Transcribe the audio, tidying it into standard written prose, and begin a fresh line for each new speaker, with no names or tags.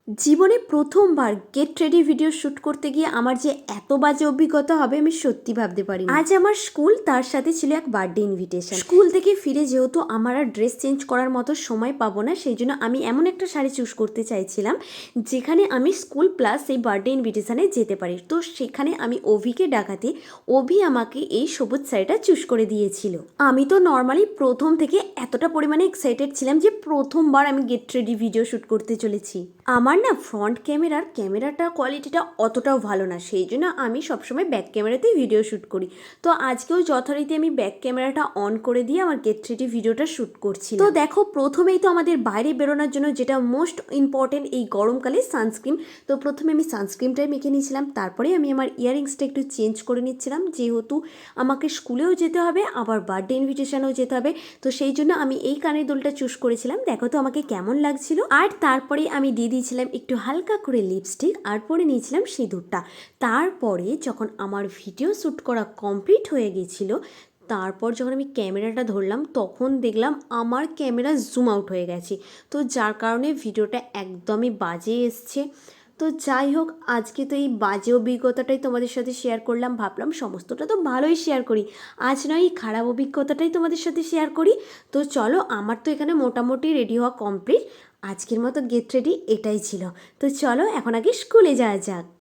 জীবনে প্রথমবার get ready video shoot করতে গিয়ে আমার যে এত বাজে অভিজ্ঞতা হবে আমি সত্যি ভাবতে পারিনি। আজ আমার স্কুল, তার সাথে ছিল এক বার্থডে ইনভিটেশন। স্কুল থেকে ফিরে যেহেতু আমার আর ড্রেস চেঞ্জ করার মতো সময় পাবো না, সেই জন্য আমি এমন একটা শাড়ি চুজ করতে চাইছিলাম যেখানে আমি স্কুল প্লাস এই বার্থডে ইনভিটেশনে যেতে পারি। তো সেখানে আমি অভিকে ডাকাতে অভি আমাকে এই সবুজ শাড়িটা চুজ করে দিয়েছিল। আমি তো নর্মালি প্রথম থেকে এতটা পরিমাণে এক্সাইটেড ছিলাম যে প্রথমবার আমি গেট রেডি ভিডিও শ্যুট করতে চলেছি। আমার না ফ্রন্ট ক্যামেরাটা কোয়ালিটিটা অতটাও ভালো না, সেই জন্য আমি সবসময় ব্যাক ক্যামেরাতেই ভিডিও শ্যুট করি। তো আজকেও যথারীতি আমি ব্যাক ক্যামেরাটা অন করে দিয়ে আমার গেট রেডি ভিডিওটা শ্যুট করছি। তো দেখো, প্রথমেই তো আমাদের বাইরে বেরোনোর জন্য যেটা মোস্ট ইম্পর্টেন্ট এই গরমকালে সানস্ক্রিন। তো প্রথমে আমি সানস্ক্রিনটাই মেখে নিয়েছিলাম, তারপরে আমি আমার ইয়াররিংসটা একটু চেঞ্জ করে নিচ্ছিলাম, যেহেতু আমাকে স্কুলেও যেতে হবে আবার বার্থডে ইনভিটেশনেও যেতে হবে। তো সেই জন্য আমি এই কানের দুলটা চুজ করেছিলাম। দেখো তো আমাকে কেমন লাগছিল। আর তারপরে আমি দিয়ে দিয়েছিলাম একটু হালকা করে লিপস্টিক, আর পরে নিয়েছিলাম সিঁদুরটা। তারপরে যখন আমার ভিডিও শ্যুট করা কমপ্লিট হয়ে গেছিল, তারপর যখন আমি ক্যামেরাটা ধরলাম তখন দেখলাম আমার ক্যামেরা জুম আউট হয়ে গেছে। তো যার কারণে ভিডিওটা একদমই বাজে এসছে। তো যাই হোক, আজকে তো এই বাজে অভিজ্ঞতাটাই তোমাদের সাথে শেয়ার করলাম। ভাবলাম সমস্তটা তো ভালোই শেয়ার করি, আজ নয় এই খারাপ অভিজ্ঞতাটাই তোমাদের সাথে শেয়ার করি। তো চলো, আমার তো এখানে মোটামুটি রেডি হওয়া কমপ্লিট। আজকের মতো গেট রেডি এটাই ছিল। তো চলো এখন আগে স্কুলে যাওয়া যাক।